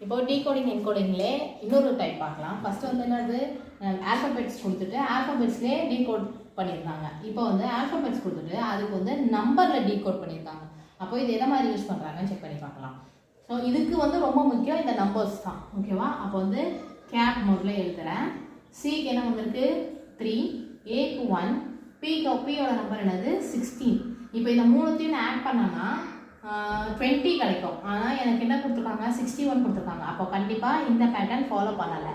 இப்போ டீகோடிங் என்கோடிங்லே இன்னொரு டைப் பார்க்கலாம். ஃபர்ஸ்ட் வந்து என்னது ஆல்ஃபபெட்ஸ் கொடுத்துட்டு ஆல்ஃபபெட்ஸ்லேயே டீகோட் பண்ணியிருக்காங்க. இப்போ வந்து ஆல்ஃபபெட்ஸ் கொடுத்துட்டு அதுக்கு வந்து நம்பரில் டீகோட் பண்ணியிருக்காங்க. அப்போ இது எதை மாதிரி யூஸ் பண்ணுறாங்கன்னு செக் பண்ணி பார்க்கலாம். ஸோ இதுக்கு வந்து ரொம்ப முக்கியம் இந்த நம்பர்ஸ் தான். ஓகேவா? அப்போ வந்து கேப் மோடில் எழுதுகிறேன். சிக்கு என்ன வந்திருக்கு 3, ஏக்கு 1, பியோட நம்பர் என்னது 16. இப்போ இந்த மூணுத்தையும் நான் ஆட் பண்ணேன்னா 20 கிடைக்கும். ஆனால் எனக்கு என்ன கொடுத்துருக்காங்க 61 கொடுத்துருக்காங்க. அப்போ கண்டிப்பாக இந்த பேட்டர்ன் ஃபாலோ பண்ணலை.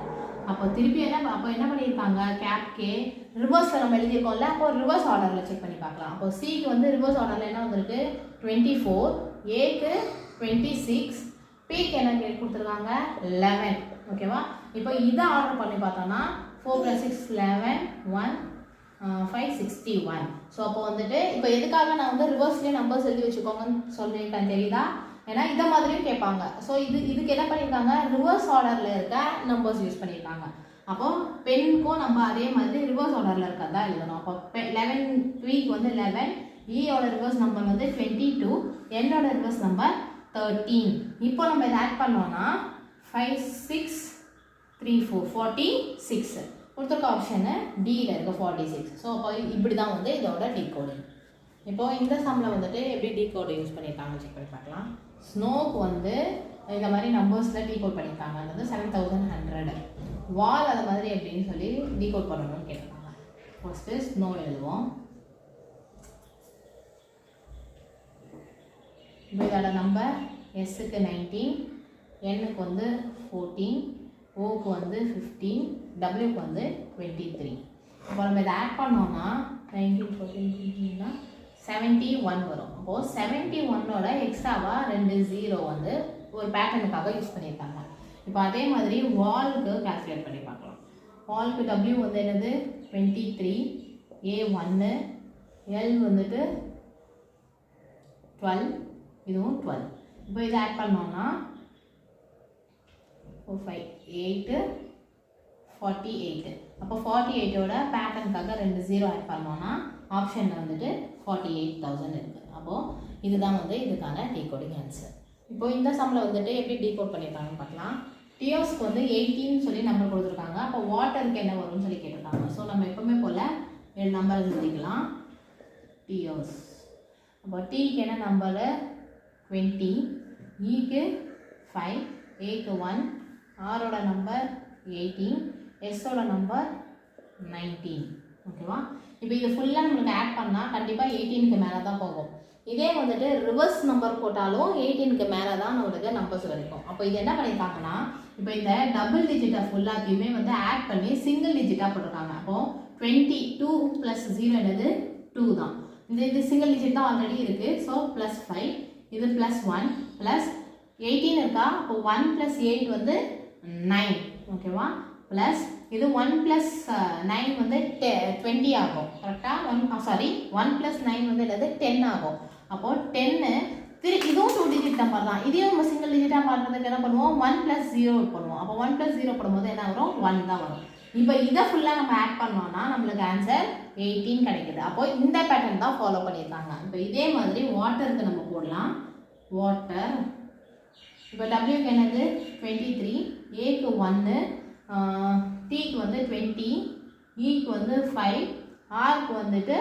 அப்போ திருப்பி என்ன பண்ணியிருக்காங்க கேப்கே ரிவர்ஸில் நம்ம எழுதியிருக்கோம்ல, அப்போ ரிவர்ஸ் ஆர்டரில் செக் பண்ணி பார்க்கலாம். அப்போ சிக்கு வந்து ரிவர்ஸ் ஆர்டரில் என்ன வந்திருக்கு 24, ஏக்கு 26, பிக்கு என்ன கொடுத்துருக்காங்க 11. ஓகேவா? இப்போ இதை ஆர்டர் பண்ணி பார்த்தோன்னா 4 + 6 11, 1 5 61. ஸோ அப்போ வந்துட்டு இப்போ எதுக்காக நான் வந்து ரிவர்ஸ்லேயே நம்பர்ஸ் எழுதி வச்சுக்கோங்கன்னு சொல்லியிருக்கேன் தெரியுதா? ஏன்னா இதை மாதிரியும் கேட்பாங்க. ஸோ இதுக்கு என்ன பண்ணியிருக்காங்க ரிவர்ஸ் ஆர்டரில் இருக்க நம்பர்ஸ் யூஸ் பண்ணியிருக்காங்க. அப்போ பெண்ணுக்கும் நம்ம அதே மாதிரி ரிவர்ஸ் ஆர்டரில் இருக்கிறதா எழுதணும். அப்போ 11 வீக் வந்து 11, ஈயோட ரிவர்ஸ் நம்பர் வந்து 22, என்னோட ரிவர்ஸ் நம்பர் 13. இப்போ நம்ம இதை ஆட் பண்ணோன்னா 5 6 3 4 46 கொடுத்துருக்க ஆப்ஷனு டியில் இருக்க 46. ஸோ அப்போ இப்படி தான் வந்து இதோட டீகோடிங். இப்போ இந்த சம்மில் வந்துட்டு எப்படி டீகோடு யூஸ் பண்ணியிருக்காங்க செக் பண்ணி பார்க்கலாம். ஸ்னோக்கு வந்து இந்த மாதிரி நம்பர்ஸில் டீகோட் பண்ணியிருக்காங்க. அது வந்து 7100. வால் அது மாதிரி எப்படின்னு சொல்லி டீகோட் பண்ணணும்னு கேட்டிருக்காங்க. ஃபர்ஸ்ட்டு ஸ்னோ எழுதுவோம். இப்போ இதோட நம்பர் எஸ்ஸுக்கு 19, என்னுக்கு வந்து 14, ஓக்கு வந்து 15, டபிள்யூக்கு வந்து 23. இப்போ நம்ம இதை ஆட் பண்ணோம்னா 19 14 71 வரும். அப்போது 71ஓட எக்ஸ்ட்ராவாக 2 0 வந்து ஒரு பேட்டர்னுக்காக யூஸ் பண்ணியிருக்காங்க. இப்போ அதே மாதிரி வாலுக்கு கால்குலேட் பண்ணி பார்க்கலாம். வாலுக்கு டபிள்யூ வந்து என்னது 23, ஏ 1, எல் வந்துட்டு 12, இதுவும் 12. இப்போ இதை ஆட் பண்ணோம்னா 4 5 8 48. அப்போ 48ஓட பேட்டர்னுக்காக 2 0 ஆட் பண்ணோம்னா ஆப்ஷனில் வந்துட்டு 48,000 இருக்குது. அப்போது இதுதான் வந்து இதுக்கான டீகோடிங் ஆன்சர். இப்போ இந்த சம்மில் வந்துட்டு எப்படி டீகோட் பண்ணியிருக்காங்கன்னு பார்க்கலாம். டியோஸ்க்கு வந்து 18 சொல்லி நம்பர் கொடுத்துருக்காங்க. அப்போ வாட்டருக்கு என்ன வரும்னு சொல்லி கேட்டிருக்காங்க. ஸோ நம்ம எப்போவுமே போல் நம்பர் எழுதிக்கலாம். டியோஸ் அப்போ டீக்கு என்ன நம்பரு 20, ஈக்கு 5, ஏக்கு 1, ஆரோட நம்பர் 18, எஸ்ஸோட நம்பர் 19. ஓகேவா? இப்போ இது ஃபுல்லாக நம்மளுக்கு ஆட் பண்ணால் கண்டிப்பாக 18க்கு மேலே தான் போகும். இதே வந்துட்டு ரிவர்ஸ் நம்பர் போட்டாலும் 18க்கு மேலே தான் நம்மளுக்கு நம்பர்ஸ் கிடைக்கும். அப்போ இது என்ன பண்ணியிருக்காங்கன்னா இப்போ இந்த டபுள் டிஜிட்டை ஃபுல்லாத்தையுமே வந்து ஆட் பண்ணி சிங்கிள் டிஜிட்டாக போட்டிருக்காங்க. அப்போது 22 + 0 என்னது 2 தான். இது சிங்கிள் டிஜிட் தான் ஆல்ரெடி இருக்குது. ஸோ +5, இது +1 ப்ளஸ் 18 இருக்கா. அப்போ 1 + 8 வந்து 9. ஓகேவா? ப்ளஸ் இது 1 + 9 வந்து 20 ஆகும். கரெக்டாக? 1 + 9 வந்து என்னது 10 ஆகும். அப்போது 10 இதுவும் 2 டிஜிட் நம்பர் தான். இதையும் நம்ம சிங்கிள் டிஜிட்டாக மாற்றுறதுக்கு என்ன பண்ணுவோம் 1 + 0 பண்ணுவோம். அப்போ 1 + 0 போடும்போது என்ன வரும் 1 தான் வரும். இப்போ இதை ஃபுல்லாக நம்ம ஆட் பண்ணோம்னா நம்மளுக்கு ஆன்சர் 18 கிடைக்குது. அப்போது இந்த பேட்டர்ன் தான் ஃபாலோ பண்ணியிருக்காங்க. இப்போ இதே மாதிரி வாட்டருக்கு நம்ம போடலாம். வாட்டர் இப்போ டபிள்யூக்கு என்னது 23, ஏக்கு 1, டிக்கு வந்து 20, ஈக்கு வந்து 5, ஆருக்கு வந்துட்டு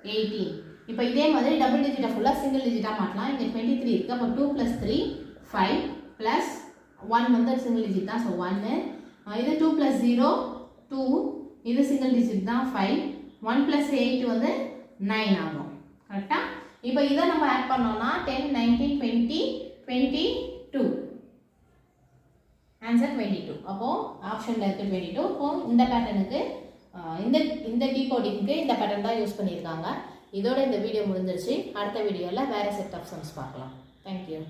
18. இப்போ இதே மாதிரி டபுள் டிஜிட்டை ஃபுல்லாக சிங்கிள் டிஜிட்டாக மாற்றலாம். இங்கே 23 இருக்குது. அப்போ 2 + 3 5 ப்ளஸ் 1 வந்து சிங்கிள் டிஜிட் தான். ஸோ 1. இது 2 + 0 2, இது சிங்கிள் டிஜிட் தான் 5, 1 + 8 வந்து 9 ஆகும். கரெக்டாக? இப்போ இதை நம்ம ஆட் பண்ணோம்னா 10 19 20 22. ஆன்சர் 22. அப்போது ஆப்ஷனில் இருக்குது 22. அப்போது இந்த பேட்டர்னுக்கு இந்த டீகோடிங்க்கு இந்த பேட்டர்ன் தான் யூஸ் பண்ணியிருக்காங்க. இதோட இந்த வீடியோ முடிஞ்சிருச்சு. அடுத்த வீடியோவில் வேறு செட் ஆஃப் சம்ஸ் பார்க்கலாம். தேங்க்யூ.